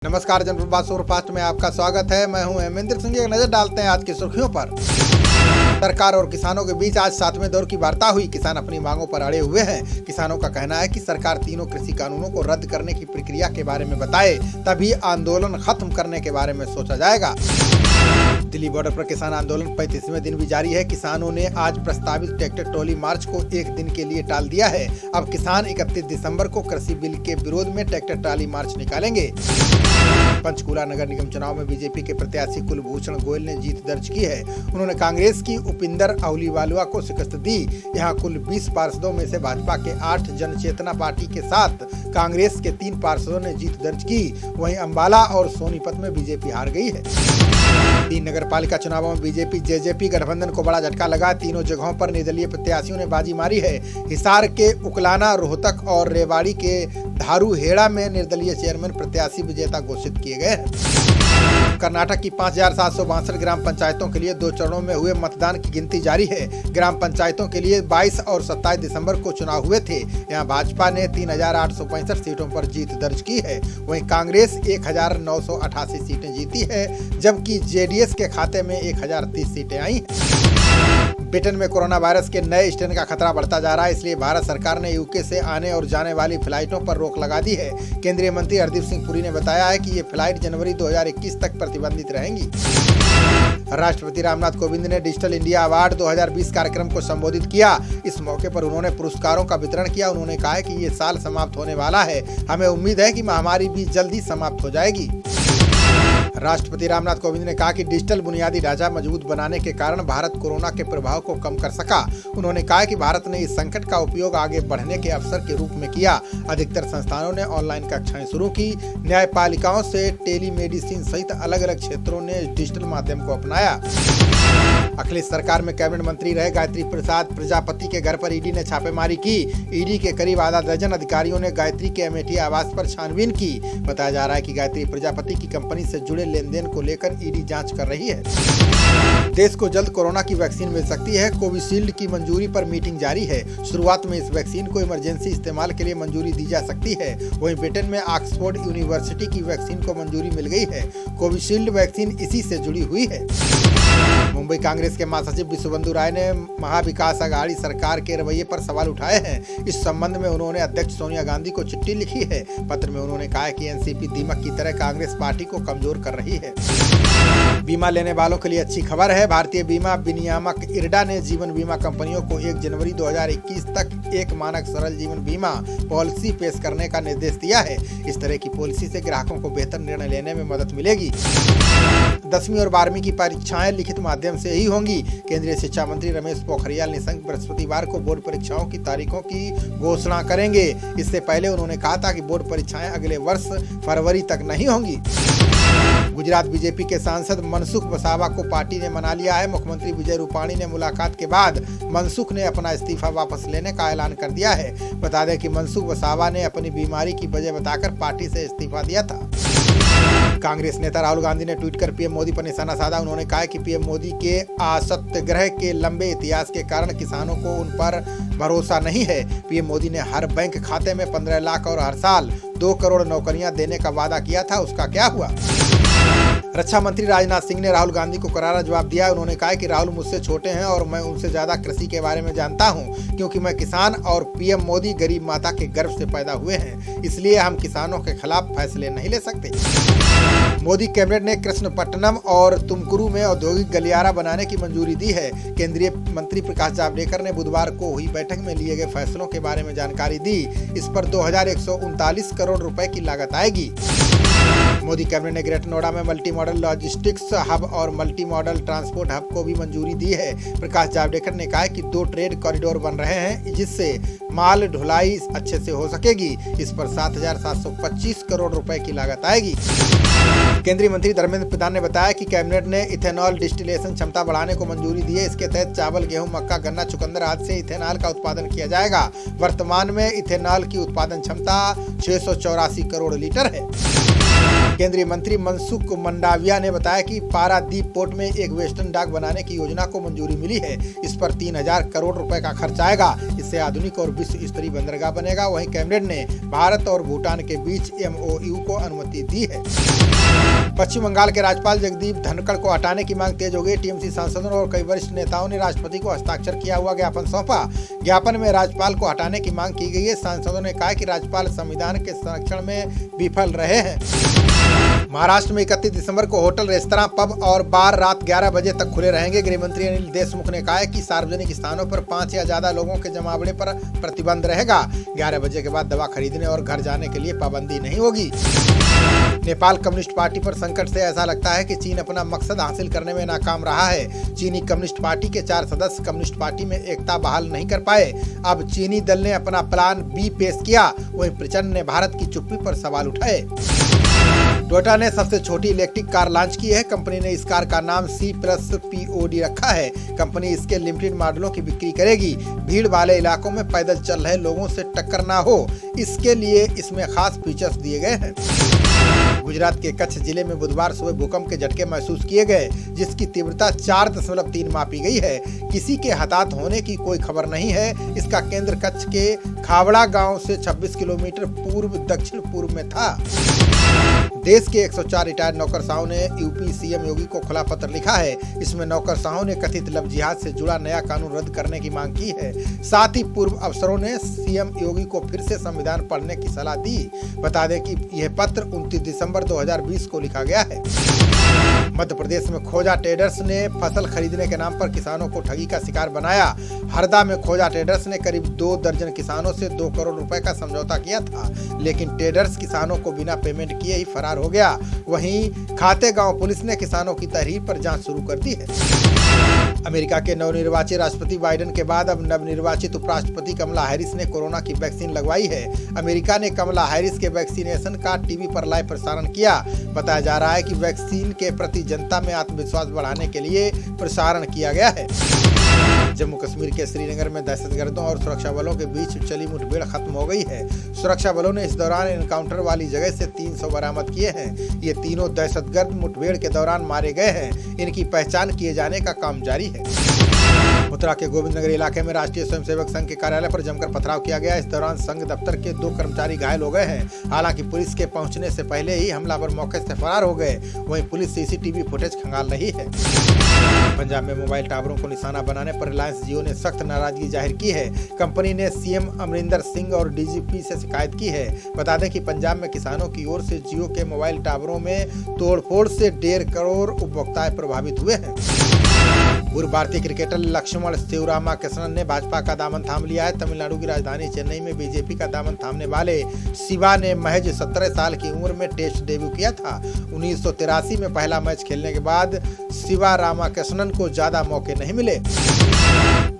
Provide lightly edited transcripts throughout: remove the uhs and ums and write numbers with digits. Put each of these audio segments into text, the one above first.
नमस्कार, जनप्रवाद सुपरफास्ट में आपका स्वागत है। मैं हूं हेमेंद्र सिंह। एक नजर डालते हैं आज की सुर्खियों पर। सरकार और किसानों के बीच आज 7वें दौर की वार्ता हुई। किसान अपनी मांगों पर अड़े हुए हैं। किसानों का कहना है कि सरकार तीनों कृषि कानूनों को रद्द करने की प्रक्रिया के बारे में बताए, तभी आंदोलन खत्म करने के बारे में सोचा जाएगा। दिल्ली बॉर्डर पर किसान आंदोलन 35वें दिन भी जारी है। किसानों ने आज प्रस्तावित ट्रैक्टर ट्रॉली मार्च को एक दिन के लिए टाल दिया है। अब किसान 31 दिसंबर को कृषि बिल के विरोध में ट्रैक्टर ट्रॉली मार्च निकालेंगे। पंचकुला नगर निगम चुनाव में बीजेपी के प्रत्याशी कुलभूषण गोयल ने जीत दर्ज की है। उन्होंने कांग्रेस की उपिंदर अहलूवालिया को शिकस्त दी। यहां कुल 20 पार्षदों में से भाजपा के 8, जनचेतना पार्टी के 7, कांग्रेस के 3 पार्षदों ने जीत दर्ज की। वहीं अंबाला और सोनीपत में बीजेपी हार गई है। 3 नगर पालिका चुनावों में बीजेपी जेजेपी गठबंधन को बड़ा झटका लगा। तीनों जगहों पर निर्दलीय प्रत्याशियों ने बाजी मारी है। हिसार के उकलाना, रोहतक और रेवाड़ी के धारूहेड़ा में निर्दलीय चेयरमैन प्रत्याशी विजेता घोषित किए गए हैं। कर्नाटक की 5762 ग्राम पंचायतों के लिए 2 चरणों में हुए मतदान की गिनती जारी है। ग्राम पंचायतों के लिए 22 और 27 दिसंबर को चुनाव हुए थे। यहां भाजपा ने 3865 सीटों पर जीत दर्ज की है। वहीं कांग्रेस 1988 सीटें जीती है, जबकि जेडीएस के खाते में 1030 सीटें आई। ब्रिटेन में कोरोना वायरस के नए स्ट्रेन का खतरा बढ़ता जा रहा है, इसलिए भारत सरकार ने यूके से आने और जाने वाली फ्लाइटों पर रोक लगा दी है। केंद्रीय मंत्री हरदीप सिंह पुरी ने बताया है कि ये फ्लाइट जनवरी 2021 तक प्रतिबंधित रहेंगी। राष्ट्रपति रामनाथ कोविंद ने डिजिटल इंडिया अवार्ड 2020 कार्यक्रम को संबोधित किया। इस मौके पर उन्होंने पुरस्कारों का वितरण किया। उन्होंने कहा कि ये साल समाप्त होने वाला है। हमें उम्मीद है कि महामारी भी जल्द ही समाप्त हो जाएगी। राष्ट्रपति रामनाथ कोविंद ने कहा कि डिजिटल बुनियादी ढांचा मजबूत बनाने के कारण भारत कोरोना के प्रभाव को कम कर सका। उन्होंने कहा कि भारत ने इस संकट का उपयोग आगे बढ़ने के अवसर के रूप में किया। अधिकतर संस्थानों ने ऑनलाइन कक्षाएं शुरू की। न्यायपालिकाओं से टेलीमेडिसिन सहित अलग अलग क्षेत्रों ने डिजिटल माध्यम को अपनाया। अखिलेश सरकार में कैबिनेट मंत्री रहे गायत्री प्रसाद प्रजापति के घर पर ईडी ने छापेमारी की। ईडी के करीब आधा दर्जन अधिकारियों ने गायत्री के अमेठी आवास पर छानबीन की। बताया जा रहा है कि गायत्री प्रजापति की कंपनी से जुड़े लेन देन को लेकर ईडी जांच कर रही है। देश को जल्द कोरोना की वैक्सीन मिल सकती है। कोविशील्ड की मंजूरी पर मीटिंग जारी है। शुरुआत में इस वैक्सीन को इमरजेंसी इस्तेमाल के लिए मंजूरी दी जा सकती है। वहीं ब्रिटेन में ऑक्सफोर्ड यूनिवर्सिटी की वैक्सीन को मंजूरी मिल गई है। कोविशील्ड वैक्सीन इसी से जुड़ी हुई है। मुंबई कांग्रेस के महासचिव विश्वबंधु राय ने महाविकास अघाड़ी सरकार के रवैये पर सवाल उठाए हैं। इस संबंध में उन्होंने अध्यक्ष सोनिया गांधी को चिट्ठी लिखी है। पत्र में उन्होंने कहा है कि एनसीपी दीमक की तरह कांग्रेस पार्टी को कमजोर कर रही है। बीमा लेने वालों के लिए अच्छी खबर है। भारतीय बीमा विनियामक इरडा ने जीवन बीमा कंपनियों को 1 जनवरी 2021 तक एक मानक सरल जीवन बीमा पॉलिसी पेश करने का निर्देश दिया है। इस तरह की पॉलिसी से ग्राहकों को बेहतर निर्णय लेने में मदद मिलेगी। 10वीं और 12वीं की परीक्षाएं लिखित माध्यम से ही होंगी। केंद्रीय शिक्षा मंत्री रमेश पोखरियाल निशंक बृहस्पतिवार को बोर्ड परीक्षाओं की तारीखों की घोषणा करेंगे। इससे पहले उन्होंने कहा था कि बोर्ड परीक्षाएं अगले वर्ष फरवरी तक नहीं होंगी। गुजरात बीजेपी के सांसद मनसुख वसावा को पार्टी ने मना लिया है। मुख्यमंत्री विजय रूपाणी ने मुलाकात के बाद मनसुख ने अपना इस्तीफा वापस लेने का ऐलान कर दिया है। बता दें कि मनसुख वसावा ने अपनी बीमारी की वजह बताकर पार्टी से इस्तीफा दिया था। कांग्रेस नेता राहुल गांधी ने ट्वीट कर पीएम मोदी पर निशाना साधा। उन्होंने कहा कि पीएम मोदी के असत्याग्रह के लंबे इतिहास के कारण किसानों को उन पर भरोसा नहीं है। पीएम मोदी ने हर बैंक खाते में 15 लाख और हर साल 2 करोड़ नौकरियां देने का वादा किया था, उसका क्या हुआ? रक्षा मंत्री राजनाथ सिंह ने राहुल गांधी को करारा जवाब दिया। उन्होंने कहा कि राहुल मुझसे छोटे हैं और मैं उनसे ज्यादा कृषि के बारे में जानता हूं, क्योंकि मैं किसान और पीएम मोदी गरीब माता के गर्भ से पैदा हुए हैं। इसलिए हम किसानों के खिलाफ फैसले नहीं ले सकते। मोदी कैबिनेट ने कृष्णपट्टनम और तुमकुरू में औद्योगिक गलियारा बनाने की मंजूरी दी है। केंद्रीय मंत्री प्रकाश जावड़ेकर ने बुधवार को हुई बैठक में लिए गए फैसलों के बारे में जानकारी दी। इस पर 2139 करोड़ रुपए की लागत आएगी। मोदी कैबिनेट ने ग्रेटर नोएडा में मल्टी मॉडल लॉजिस्टिक्स हब और मल्टी मॉडल ट्रांसपोर्ट हब को भी मंजूरी दी है। प्रकाश जावड़ेकर ने कहा कि 2 ट्रेड कॉरिडोर बन रहे हैं, जिससे माल ढुलाई अच्छे से हो सकेगी। इस पर 7,725 करोड़ रुपए की लागत आएगी। केंद्रीय मंत्री धर्मेंद्र प्रधान ने बताया कि कैबिनेट ने इथेनॉल डिस्टिलेशन क्षमता बढ़ाने को मंजूरी दी है। इसके तहत चावल, गेहूं, मक्का, गन्ना, चुकंदर आदि से इथेनॉल का उत्पादन किया जाएगा। वर्तमान में इथेनॉल की उत्पादन क्षमता 684 करोड़ लीटर है। केंद्रीय मंत्री मनसुख मंडाविया ने बताया कि पारादीप पोर्ट में एक वेस्टर्न डॉक बनाने की योजना को मंजूरी मिली है। इस पर 3000 करोड़ रुपए का खर्च आएगा। इससे आधुनिक और विश्व स्तरीय बंदरगाह बनेगा। वहीं कैबिनेट ने भारत और भूटान के बीच MOU को अनुमति दी है। पश्चिम बंगाल के राज्यपाल जगदीप धनखड़ को हटाने की मांग तेज हो गई। TMC सांसदों और कई वरिष्ठ नेताओं ने राष्ट्रपति को हस्ताक्षर किया हुआ ज्ञापन सौंपा। ज्ञापन में राज्यपाल को हटाने की मांग की गई है। सांसदों ने कहा कि राज्यपाल संविधान के संरक्षण में विफल रहे हैं। महाराष्ट्र में 31 दिसंबर को होटल, रेस्तरां, पब और बार रात 11 बजे तक खुले रहेंगे। गृह मंत्री अनिल देशमुख ने कहा है कि सार्वजनिक स्थानों पर 5 या ज्यादा लोगों के जमावड़े पर प्रतिबंध रहेगा। 11 बजे के बाद दवा खरीदने और घर जाने के लिए पाबंदी नहीं होगी। नेपाल कम्युनिस्ट पार्टी पर संकट से ऐसा लगता है कि चीन अपना मकसद हासिल करने में नाकाम रहा है। चीनी कम्युनिस्ट पार्टी के 4 सदस्य कम्युनिस्ट पार्टी में एकता बहाल नहीं कर पाए। अब चीनी दल ने अपना प्लान बी पेश किया। वहीं प्रचंड ने भारत की चुप्पी पर सवाल उठाए। टोयोटा ने सबसे छोटी इलेक्ट्रिक कार लॉन्च की है। कंपनी ने इस कार का नाम C+POD रखा है। कंपनी इसके लिमिटेड मॉडलों की बिक्री करेगी। भीड़ वाले इलाकों में पैदल चल रहे लोगों से टक्कर ना हो, इसके लिए इसमें खास फीचर्स दिए गए हैं। गुजरात के कच्छ जिले में बुधवार सुबह भूकंप के झटके महसूस किए गए, जिसकी तीव्रता 4.3 मापी गई है। किसी के हताहत होने की कोई खबर नहीं है। इसका केंद्र कच्छ के खावड़ा गांव से 26 किलोमीटर पूर्व दक्षिण पूर्व में था। देश के 104 रिटायर्ड नौकरशाहों ने यूपी CM योगी को खुला पत्र लिखा है। इसमें नौकरशाहों ने कथित लव जिहाद से जुड़ा नया कानून रद्द करने की मांग की है। साथ ही पूर्व अफसरों ने CM योगी को फिर से संविधान पढ़ने की सलाह दी। बता दें कि यह पत्र 29 दिसंबर 2020 को लिखा गया है। मध्य प्रदेश में खोजा ट्रेडर्स ने फसल खरीदने के नाम पर किसानों को ठगी का शिकार बनाया। हरदा में खोजा ट्रेडर्स ने करीब 2 दर्जन किसानों से 2 करोड़ रुपए का समझौता किया था, लेकिन ट्रेडर्स किसानों को बिना पेमेंट किए ही फरार हो गया। वहीं खातेगांव पुलिस ने किसानों की तहरीर पर जांच शुरू कर दी है। अमेरिका के नवनिर्वाचित राष्ट्रपति बाइडेन के बाद अब नवनिर्वाचित उपराष्ट्रपति कमला हैरिस ने कोरोना की वैक्सीन लगवाई है। अमेरिका ने कमला हैरिस के वैक्सीनेशन का टीवी पर लाइव प्रसारण किया। बताया जा रहा है कि वैक्सीन के प्रति जनता में आत्मविश्वास बढ़ाने के लिए प्रसारण किया गया है। जम्मू कश्मीर के श्रीनगर में दहशतगर्दों और सुरक्षा बलों के बीच चली मुठभेड़ खत्म हो गई है। सुरक्षा बलों ने इस दौरान एनकाउंटर वाली जगह से 300 बरामद किए हैं। ये तीनों दहशतगर्द मुठभेड़ के दौरान मारे गए हैं। इनकी पहचान किए जाने का काम जारी है। मथुरा के गोविंदनगर इलाके में राष्ट्रीय स्वयंसेवक संघ के कार्यालय पर जमकर पथराव किया गया। इस दौरान संघ दफ्तर के 2 कर्मचारी घायल हो गए हैं। हालांकि पुलिस के पहुंचने से पहले ही हमलावर मौके से फरार हो गए। वहीं पुलिस CCTV फुटेज खंगाल रही है। पंजाब में मोबाइल टावरों को निशाना बनाने पर रिलायंस जियो ने सख्त नाराजगी जाहिर की है। कंपनी ने CM अमरिंदर सिंह और DGP से शिकायत की है। बता दें कि पंजाब में किसानों की ओर से जियो के मोबाइल टावरों में तोड़फोड़ से 1.5 करोड़ उपभोक्ता प्रभावित हुए हैं। पूर्व भारतीय क्रिकेटर लक्ष्मण शिवरामाकृष्णन ने भाजपा का दामन थाम लिया है। तमिलनाडु की राजधानी चेन्नई में बीजेपी का दामन थामने वाले शिवा ने महज 17 साल की उम्र में टेस्ट डेब्यू किया था। 1983 में पहला मैच खेलने के बाद शिवा रामाकृष्णन को ज्यादा मौके नहीं मिले।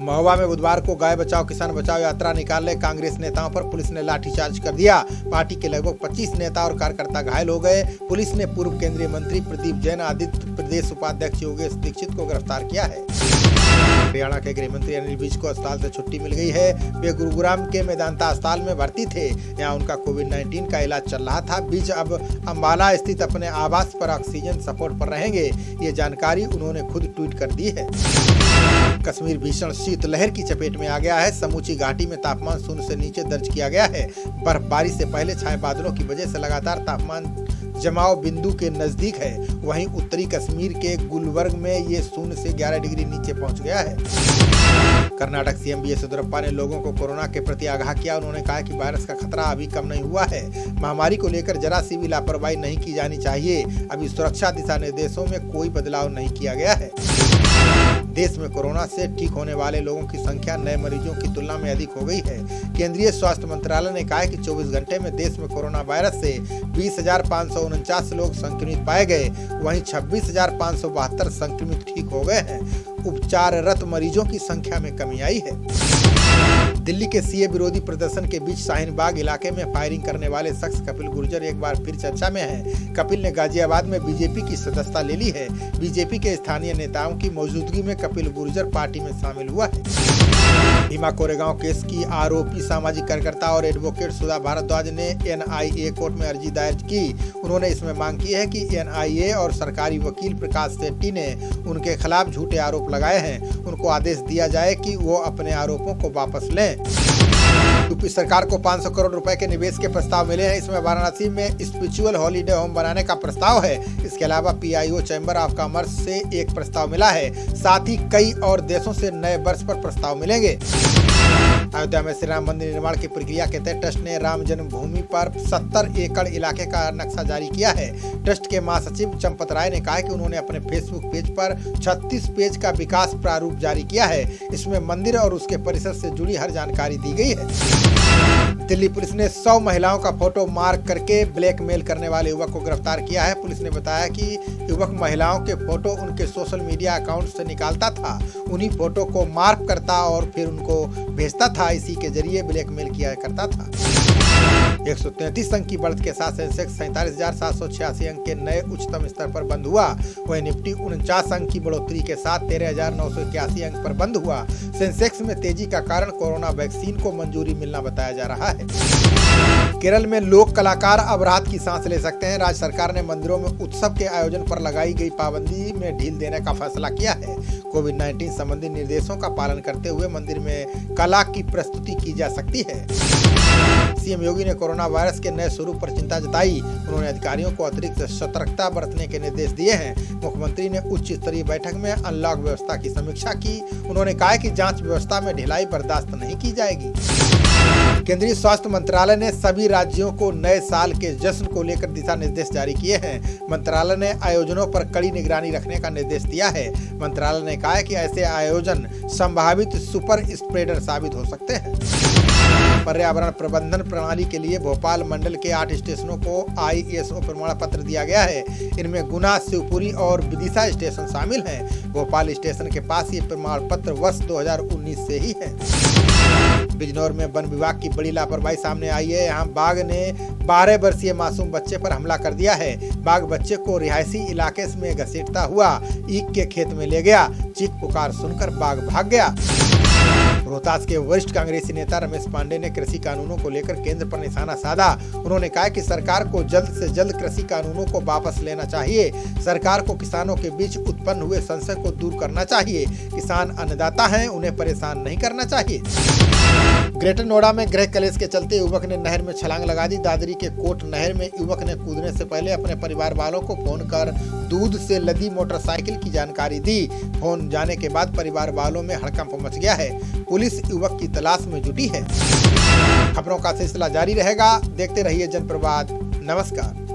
महोबा में बुधवार को गाय बचाओ किसान बचाओ यात्रा निकालने कांग्रेस नेताओं पर पुलिस ने लाठीचार्ज कर दिया। पार्टी के लगभग 25 नेता और कार्यकर्ता घायल हो गए। पुलिस ने पूर्व केंद्रीय मंत्री प्रदीप जैन, आदित्य प्रदेश उपाध्यक्ष योगेश दीक्षित को गिरफ्तार किया है। हरियाणा के गृह मंत्री अनिल विज को अस्पताल से छुट्टी मिल गई है। वे गुरुग्राम के मेदांता अस्पताल में भर्ती थे। यहाँ उनका कोविड-19 का इलाज चल रहा था। विज अब अंबाला स्थित अपने आवास पर ऑक्सीजन सपोर्ट पर रहेंगे। ये जानकारी उन्होंने खुद ट्वीट कर दी है। कश्मीर भीषण शीतलहर की चपेट में आ गया है। समूची घाटी में तापमान 0 से नीचे दर्ज किया गया है। बर्फबारी से पहले छाए बादलों की वजह से लगातार तापमान जमाव बिंदु के नजदीक है। वहीं उत्तरी कश्मीर के गुलबर्ग में ये 0 से 11 डिग्री नीचे पहुंच गया है। कर्नाटक CM BS येदियुरप्पा ने लोगों को कोरोना के प्रति आगाह किया। उन्होंने कहा कि वायरस का खतरा अभी कम नहीं हुआ है। महामारी को लेकर जरा सी भी लापरवाही नहीं की जानी चाहिए। अभी सुरक्षा दिशा निर्देशों में कोई बदलाव नहीं किया गया है। देश में कोरोना से ठीक होने वाले लोगों की संख्या नए मरीजों की तुलना में अधिक हो गई है। केंद्रीय स्वास्थ्य मंत्रालय ने कहा है कि 24 घंटे में देश में कोरोना वायरस से 20,549 लोग संक्रमित पाए गए। वहीं 26,572 संक्रमित ठीक हो गए हैं। उपचाररत मरीजों की संख्या में कमी आई है। दिल्ली के सीए विरोधी प्रदर्शन के बीच शाहीन बाग इलाके में फायरिंग करने वाले शख्स कपिल गुर्जर एक बार फिर चर्चा में है। कपिल ने गाजियाबाद में बीजेपी की सदस्यता ले ली है। बीजेपी के स्थानीय नेताओं की मौजूदगी में कपिल गुर्जर पार्टी में शामिल हुआ है। भीमा कोरेगांव केस की आरोपी सामाजिक कार्यकर्ता और एडवोकेट सुधा भारद्वाज ने एनआईए कोर्ट में अर्जी दायर की। उन्होंने इसमें मांग की है कि एनआईए और सरकारी वकील प्रकाश सेट्टी ने उनके खिलाफ झूठे आरोप लगाए हैं, उनको आदेश दिया जाए कि वो अपने आरोपों को वापस लें। यूपी सरकार को 500 करोड़ रुपए के निवेश के प्रस्ताव मिले हैं। इसमें वाराणसी में स्पिरिचुअल हॉलीडे होम बनाने का प्रस्ताव है। इसके अलावा पीआईओ चैम्बर ऑफ कॉमर्स से एक प्रस्ताव मिला है। साथ ही कई और देशों से नए वर्ष पर प्रस्ताव मिलेंगे। अयोध्या में श्री राम मंदिर निर्माण की प्रक्रिया के तहत ट्रस्ट ने राम जन्मभूमि पर 70 एकड़ इलाके का नक्शा जारी किया है। ट्रस्ट के महासचिव चंपत राय ने कहा कि उन्होंने अपने फेसबुक पेज पर 36 पेज का विकास प्रारूप जारी किया है। इसमें मंदिर और उसके परिसर से जुड़ी हर जानकारी दी गई है। दिल्ली पुलिस ने 100 महिलाओं का फोटो मार्क करके ब्लैकमेल करने वाले युवक को गिरफ्तार किया है। पुलिस ने बताया कि युवक महिलाओं के फोटो उनके सोशल मीडिया अकाउंट से निकालता था, उन्हीं फोटो को मार्क करता और फिर उनको भेजता था। इसी के जरिए ब्लैकमेल किया करता था। 133 अंक की बढ़त के साथ सेंसेक्स 47,786 अंक के नए उच्चतम स्तर पर बंद हुआ। वहीं निफ्टी 49 अंक की बढ़ोतरी के साथ 13,981 अंक पर बंद हुआ। सेंसेक्स में तेजी का कारण कोरोना वैक्सीन को मंजूरी मिलना बताया जा रहा है। केरल में लोक कलाकार अब राहत की सांस ले सकते हैं। राज्य सरकार ने मंदिरों में उत्सव के आयोजन पर लगाई गई पाबंदी में ढील देने का फैसला किया है। कोविड-19 संबंधी निर्देशों का पालन करते हुए मंदिर में कला की प्रस्तुति की जा सकती है। सीएम योगी ने कोरोना वायरस के नए स्वरूप पर चिंता जताई। उन्होंने अधिकारियों को अतिरिक्त सतर्कता बरतने के निर्देश दिए हैं। मुख्यमंत्री ने उच्च स्तरीय बैठक में अनलॉक व्यवस्था की समीक्षा की। उन्होंने कहा कि जांच व्यवस्था में ढिलाई बर्दाश्त नहीं की जाएगी। केंद्रीय स्वास्थ्य मंत्रालय ने सभी राज्यों को नए साल के जश्न को लेकर दिशा निर्देश जारी किए हैं। मंत्रालय ने आयोजनों पर कड़ी निगरानी रखने का निर्देश दिया है। मंत्रालय ने कहा है कि ऐसे आयोजन संभावित सुपर स्प्रेडर साबित हो सकते हैं। पर्यावरण प्रबंधन प्रणाली के लिए भोपाल मंडल के 8 स्टेशनों को ISO प्रमाण पत्र दिया गया है। इनमें गुना, शिवपुरी और विदिशा स्टेशन शामिल हैं। भोपाल स्टेशन के पास ये प्रमाण पत्र वर्ष 2019 से ही है। बिजनौर में वन विभाग की बड़ी लापरवाही सामने आई है। यहाँ बाघ ने 12 वर्षीय मासूम बच्चे पर हमला कर दिया है। बाघ बच्चे को रिहायशी इलाके में घसीटता हुआ ईख के खेत में ले गया। चीख पुकार सुनकर बाघ भाग गया। रोहतास के वरिष्ठ कांग्रेसी नेता रमेश पांडे ने कृषि कानूनों को लेकर केंद्र पर निशाना साधा। उन्होंने कहा कि सरकार को जल्द से जल्द कृषि कानूनों को वापस लेना चाहिए। सरकार को किसानों के बीच उत्पन्न हुए संशय को दूर करना चाहिए। किसान अन्नदाता हैं, उन्हें परेशान नहीं करना चाहिए। ग्रेटर नोएडा में गृह कलेश के चलते युवक ने नहर में छलांग लगा दी। दादरी के कोट नहर में युवक ने कूदने से पहले अपने परिवार वालों को फोन कर दूध से लदी मोटरसाइकिल की जानकारी दी। फोन जाने के बाद परिवार वालों में हड़कंप मच गया है। पुलिस युवक की तलाश में जुटी है। खबरों का सिलसिला जारी रहेगा। देखते रहिए जनप्रवाद। नमस्कार।